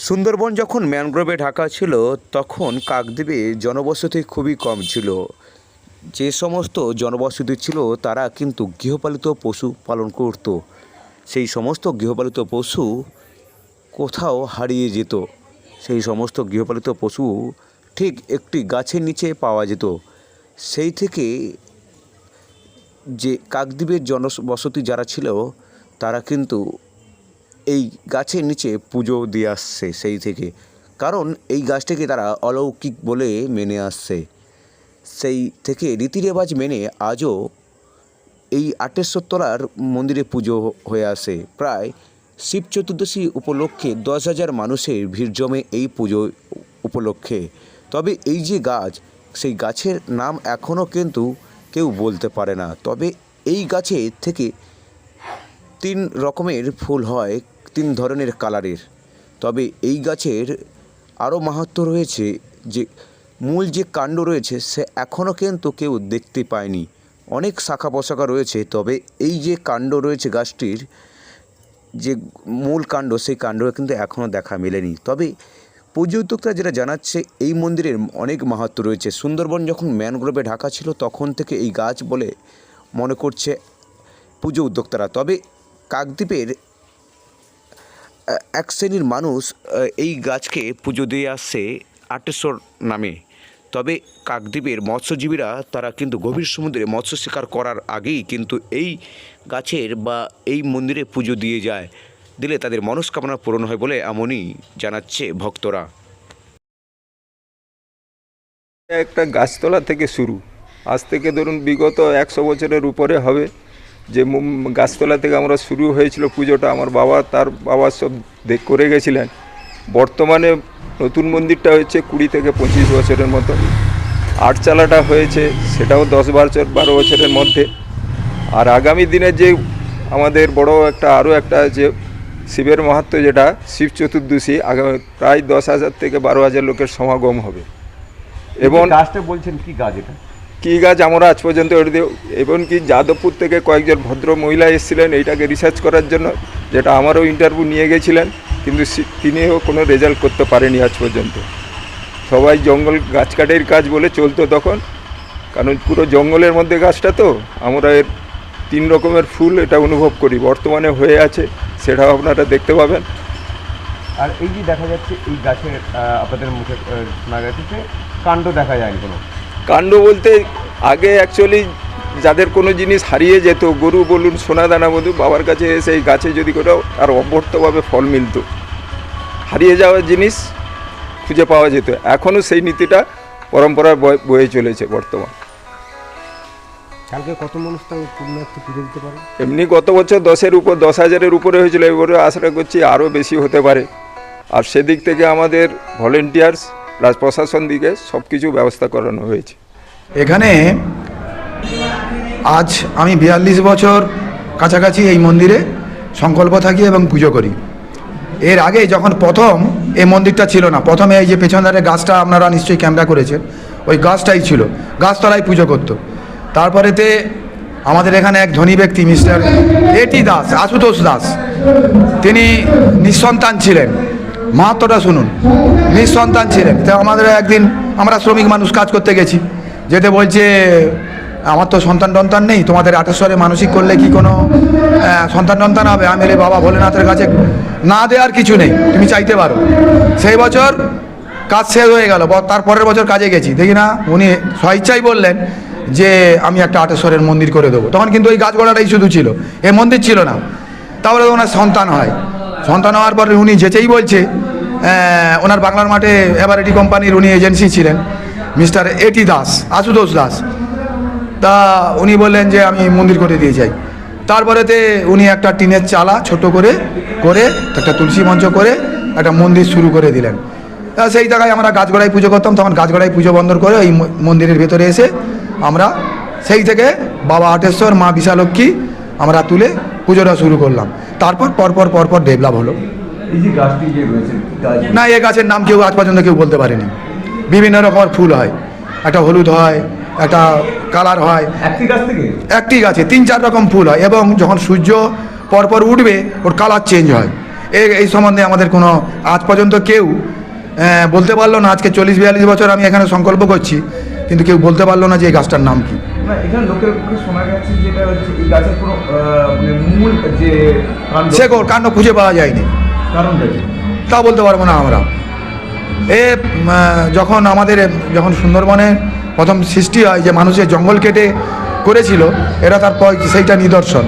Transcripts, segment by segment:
সুন্দরবন যখন ম্যানগ্রোভে ঢাকা ছিল তখন কাকদ্বীপে জনবসতি খুবই কম ছিল। যে সমস্ত জনবসতি ছিল তারা কিন্তু গৃহপালিত পশু পালন করত। সেই সমস্ত গৃহপালিত পশু কোথাও হারিয়ে যেত। সেই সমস্ত গৃহপালিত পশু ঠিক একটি গাছের নিচে পাওয়া যেত। সেই থেকে যে কাকদ্বীপের জনবসতি যারা ছিল তারা কিন্তু এই গাছের নিচে পুজো দিয়ে আসছে সেই থেকে, কারণ এই গাছটিকে তারা অলৌকিক বলে মেনে আসছে। সেই থেকে রীতিরেওয়াজ মেনে আজও এই ৮৮ তলার মন্দিরে পুজো হয়ে আসে। প্রায় শিব চতুর্দশী উপলক্ষে ১০,০০০ মানুষের ভিড় জমে এই পুজো উপলক্ষে। তবে এই যে গাছ, সেই গাছের নাম এখনও কিন্তু কেউ বলতে পারে না। তবে এই গাছে থেকে ৩ রকমের ফুল হয়, ৩ ধরনের কালারের। তবে এই গাছের আরও মাহাত্ম্য রয়েছে, যে মূল যে কাণ্ড রয়েছে সে এখনও কিন্তু কেউ দেখতে পায়নি। অনেক শাখা প্রশাখা রয়েছে, তবে এই যে কাণ্ড রয়েছে গাছটির, যে মূল কাণ্ড, সেই কাণ্ড কিন্তু এখনও দেখা মেলেনি। তবে পুজো উদ্যোক্তা যেটা জানাচ্ছে, এই মন্দিরের অনেক মাহাত্ম্য রয়েছে। সুন্দরবন যখন ম্যানগ্রোভে ঢাকা ছিল তখন থেকে এই গাছ বলে মনে করছে পুজো উদ্যোক্তারা। তবে কাকদ্বীপের এক শ্রেণীর মানুষ এই গাছকে পুজো দিয়ে আসছে ৮৮ নামে। তবে কাকদ্বীপের মৎস্যজীবীরা তারা কিন্তু গভীর সমুদ্রে মৎস্য শিকার করার আগেই কিন্তু এই গাছের বা এই মন্দিরে পুজো দিয়ে যায়, দিলে তাদের মনস্কামনা পূরণ হয় বলে এমনই জানাচ্ছে ভক্তরা। একটা গাছতলা থেকে শুরু, আজ থেকে ধরুন বিগত ১০০ বছরের উপরে হবে যে গাছতলা থেকে আমরা শুরু হয়েছিল পুজোটা। আমার বাবা, তার বাবা সব করে গেছিলেন। বর্তমানে নতুন মন্দিরটা হচ্ছে ২০ থেকে ২৫ বছরের মতো। আটচালাটা হয়েছে, সেটাও ১০-১২ বছরের মধ্যে। আর আগামী দিনে যে আমাদের বড় একটা আরও একটা যে শিবের মাহাত্ম্য, যেটা শিব চতুর্দশী, আগামী প্রায় ১০,০০০ থেকে ১২,০০০ লোকের সমাগম হবে। এবং গাছটা বলছেন কি গাছ এটা? কী গাছ আমরা আজ পর্যন্ত এবং কি যাদবপুর থেকে কয়েকজন ভদ্র মহিলা এসেছিলেন এইটাকে রিসার্চ করার জন্য, যেটা আমারও ইন্টারভিউ নিয়ে গেছিলেন, কিন্তু তিনিও কোনো রেজাল্ট করতে পারেনি আজ পর্যন্ত। সবাই জঙ্গল গাছ কাটার কাজ বলে চলতো তখন, কারণ পুরো জঙ্গলের মধ্যে গাছটা, তো আমরা এর ৩ রকমের ফুল এটা অনুভব করি। বর্তমানে হয়ে আছে, সেটাও আপনারা দেখতে পাবেন। আর এই যে দেখা যাচ্ছে এই গাছের আপনাদের মুখে শোনা গেছে যে কাণ্ড দেখা যায়নি কোনো। কাণ্ড বলতে আগে অ্যাকচুয়ালি যাদের কোনো জিনিস হারিয়ে যেত, গরু বলুন, সোনাদানা বলুন, বাবার কাছে এসে এই গাছে যদি কোথাও আর অব্যর্থভাবে ফল মিলত, হারিয়ে যাওয়ার জিনিস খুঁজে পাওয়া যেত। এখনও সেই নীতিটা পরম্পরায় বয়ে চলেছে বর্তমান। কালকে কত মানুষ তাও পূর্ণ একটু পুজো দিতে পারে? এমনি গত বছর ১০,০০০-এর উপরে হয়েছিল, এবারে আশা করছি আরও বেশি হতে পারে। আর সেদিক থেকে আমাদের ভলেন্টিয়ার্স প্লাস প্রশাসন দিকে সব কিছু ব্যবস্থা করানো হয়েছে। এখানে আজ আমি ৪২ বছর কাছাকাছি এই মন্দিরে সংকল্প থাকি এবং পুজো করি। এর আগে যখন প্রথম এই মন্দিরটা ছিল না, প্রথমে এই যে পেছনদারের গাছটা আপনারা নিশ্চয়ই ক্যামেরা করেছেন, ওই গাছটাই ছিল, গাছতলায় পুজো করতো। তারপরেতে আমাদের এখানে এক ধনী ব্যক্তি মিস্টার এটি দাস, আশুতোষ দাস, তিনি নিঃসন্তান ছিলেন। মাহাত্ম্যটা শুনুন, নিঃসন্তান ছিলেন। তো আমাদের একদিন, আমরা শ্রমিক মানুষ, কাজ করতে গেছি, যেতে বলছে আমার তো সন্তান নেই, তোমাদের ৮৮ মানসিক করলে কি কোনো সন্তান হবে? আমি বলি বাবা ভোলেনাথের কাছে না দেওয়ার কিছু নেই, তুমি চাইতে পারো। সেই বছর কাজ শেষ হয়ে গেল, তারপরের বছর কাজে গেছি, দেখি না উনি স্বইচ্ছাই বললেন যে আমি একটা ৮৮ মন্দির করে দেবো। তখন কিন্তু ওই গাছ গড়াটাই শুধু ছিল, এ মন্দির ছিল না। তাহলে ওনার সন্তান হয়, সন্তান হওয়ার পরে উনি যেচেই বলছে, ওনার বাংলার মাঠে এভারেটি কোম্পানির উনি এজেন্সি ছিলেন, মিস্টার এটি দাস, আশুতোষ দাস। তা উনি বললেন যে আমি মন্দির করে দিয়ে যাই। তারপরেতে উনি একটা টিনের চালা ছোট করে একটা তুলসী মঞ্চ করে একটা মন্দির শুরু করে দিলেন। তা সেই জায়গায় আমরা গাছগড়ায় পুজো করতাম, তখন গাছগড়ায় পুজো বন্ধ করে ওই মন্দিরের ভেতরে এসে আমরা সেই থেকে বাবা ৮৮, মা বিশালক্ষী আমরা তুলে পুজোটা শুরু করলাম। তারপর পরপর ডেভেলপ হলো। এই যে গাছটি যে রয়েছে না, এই গাছের নাম কেউ আজ পর্যন্ত কেউ বলতে পারেনি। বিভিন্ন রকমের ফুল হয়, একটা হলুদ হয়, একটা কালার হয়। একটি গাছ থেকে একটি গাছে ৩-৪ রকম ফুল হয়, এবং যখন সূর্য পরপর উঠবে ওর কালার চেঞ্জ হয়। এই সম্বন্ধে আমাদের কোনো আজ পর্যন্ত কেউ বলতে পারলো না। আজকে 40-42 বছর আমি এখানে সংকল্প করছি, কিন্তু কেউ বলতে পারলো না যে এই গাছটার নাম কি। না, এখানে লোকের মুখে শোনা গেছে যেটা হচ্ছে এই গাছের কোনো মানে মূল যে কাণ্ড, শেকড় কাণ্ড খুঁজে পাওয়া যায়নি, কারণটা কি? তা বলতে পারবো না আমরা। যখন সুন্দরবনে প্রথম সৃষ্টি হয়, যে মানুষের জঙ্গল কেটে করেছিল, এটা তারপর সেইটা নিদর্শন।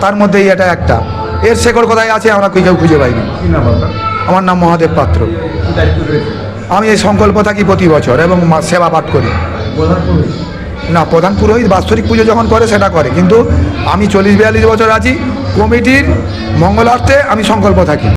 তার মধ্যেই এটা একটা। এর শেকড় কোথায় আছে আমরা কেউ খুঁজে পাইনি। কি নাম আপনার? আমার নাম মহাদেব পাত্র। কি দায়িত্ব রয়েছে? আমি এই সংকল্প থাকি প্রতি বছর এবং সেবা পাঠ করি। প্রধান পুরোহিত? না, প্রধান পুরোহিত বাৎসরিক পুজো যখন করে সেটা করে, কিন্তু আমি 40-42 বছর আছি, কমিটির মঙ্গলার্থে আমি সংকল্প থাকি।